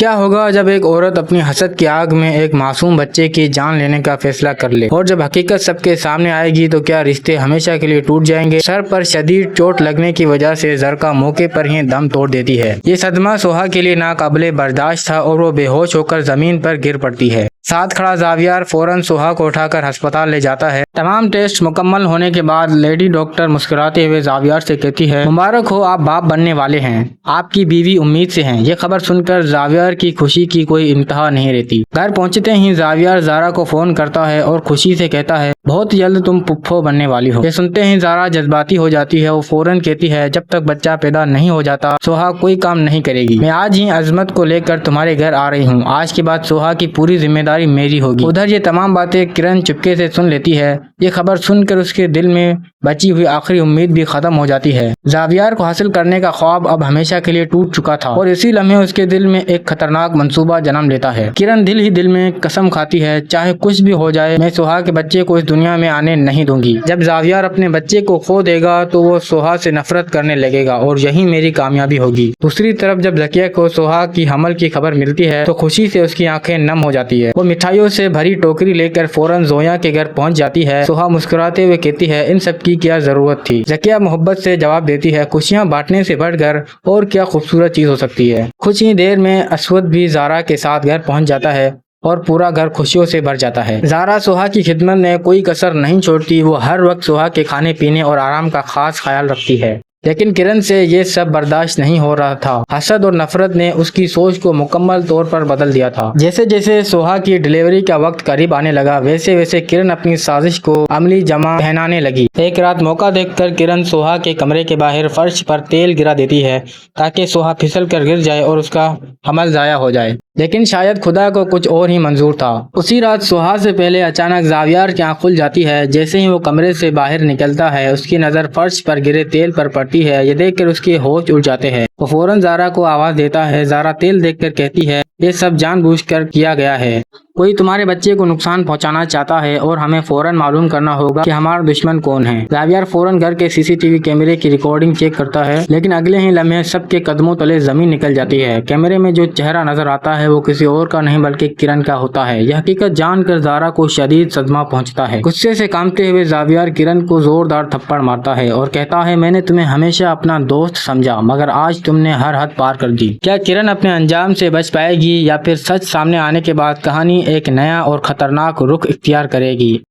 क्या होगा जब एक औरत अपनी हसद की आग में एक मासूम बच्चे की जान लेने का फैसला कर ले, और जब हकीकत सबके सामने आएगी तो क्या रिश्ते हमेशा के लिए टूट जाएंगे। सर पर शदीद चोट लगने की वजह से जरका मौके पर ही दम तोड़ देती है। ये सदमा सोहा के लिए नाकाबिले बर्दाश्त था और वो बेहोश होकर जमीन पर गिर पड़ती है। साथ खड़ा जावियर फौरन सोहा को उठाकर अस्पताल ले जाता है। तमाम टेस्ट मुकम्मल होने के बाद लेडी डॉक्टर मुस्कुराते हुए जावियर से कहती है, मुबारक हो, आप बाप बनने वाले हैं, आपकी बीवी उम्मीद से हैं। ये खबर सुनकर जावियर की खुशी की कोई इंतहा नहीं रहती। घर पहुंचते ही जावियर जारा को फोन करता है और खुशी से कहता है, बहुत जल्द तुम पुप्पो बनने वाली हो। ये सुनते ही जारा जज्बाती हो जाती है। वो फौरन कहती है, जब तक बच्चा पैदा नहीं हो जाता सोहा कोई काम नहीं करेगी। मैं आज ही अजमत को लेकर तुम्हारे घर आ रही हूँ। आज के बाद सोहा की पूरी जिम्मेदारी मेरी होगी। उधर ये तमाम बातें किरण चुपके से सुन लेती है। ये खबर सुनकर उसके दिल में बची हुई आखिरी उम्मीद भी खत्म हो जाती है। जावियर को हासिल करने का ख्वाब अब हमेशा के लिए टूट चुका था और इसी लम्हे उसके दिल में एक खतरनाक मंसूबा जन्म लेता है। किरण दिल ही दिल में कसम खाती है, चाहे कुछ भी हो जाए मैं सोहा के बच्चे को इस दुनिया में आने नहीं दूंगी। जब जावियर अपने बच्चे को खो देगा तो वो सोहा से नफरत करने लगेगा और यही मेरी कामयाबी होगी। दूसरी तरफ जब जकिया को सोहा की हमल की खबर मिलती है तो खुशी से उसकी आंखें नम हो जाती है। वो मिठाइयों से भरी टोकरी लेकर फौरन जोया के घर पहुंच जाती है। सोहा मुस्कुराते हुए कहती है, इन सब की क्या जरूरत थी। जकिया मोहब्बत से जवाब देती है, खुशियां बांटने से बढ़कर और क्या खूबसूरत चीज हो सकती है। कुछ ही देर में असवद भी जारा के साथ घर पहुंच जाता है और पूरा घर खुशियों से भर जाता है। जारा सोहा की खिदमत में कोई कसर नहीं छोड़ती। वो हर वक्त सोहा के खाने पीने और आराम का खास ख्याल रखती है। लेकिन किरण से ये सब बर्दाश्त नहीं हो रहा था। हसद और नफरत ने उसकी सोच को मुकम्मल तौर पर बदल दिया था। जैसे जैसे सोहा की डिलीवरी का वक्त करीब आने लगा वैसे वैसे किरण अपनी साजिश को अमली जमा पहनाने लगी। एक रात मौका देखकर किरण सोहा के कमरे के बाहर फर्श पर तेल गिरा देती है ताकि सोहा फिसल कर गिर जाए और उसका हमल जाया हो जाए। लेकिन शायद खुदा को कुछ और ही मंजूर था। उसी रात सोहा से पहले अचानक जावियर की आंख खुल जाती है। जैसे ही वो कमरे से बाहर निकलता है उसकी नजर फर्श पर गिरे तेल पर पड़ती है। ये देखकर उसके होश उड़ जाते हैं। वो फौरन जारा को आवाज देता है। जारा तेल देखकर कहती है, ये सब जानबूझकर किया गया है। कोई तुम्हारे बच्चे को नुकसान पहुंचाना चाहता है और हमें फौरन मालूम करना होगा कि हमारा दुश्मन कौन है। जावियर फौरन घर के सीसीटीवी कैमरे की रिकॉर्डिंग चेक करता है, लेकिन अगले ही लम्हे सबके कदमों तले जमीन निकल जाती है। कैमरे में जो चेहरा नजर आता है वो किसी और का नहीं बल्कि किरण का होता है। यह हकीकत जानकर जारा को शदीद सदमा पहुंचता है। गुस्से से कांपते हुए जावियर किरण को जोरदार थप्पड़ मारता है और कहता है, मैंने तुम्हें हमेशा अपना दोस्त समझा मगर आज तुमने हर हद पार कर दी। क्या किरण अपने अंजाम से बच पाएगी या फिर सच सामने आने के बाद कहानी एक नया और खतरनाक रुख इख्तियार करेगी।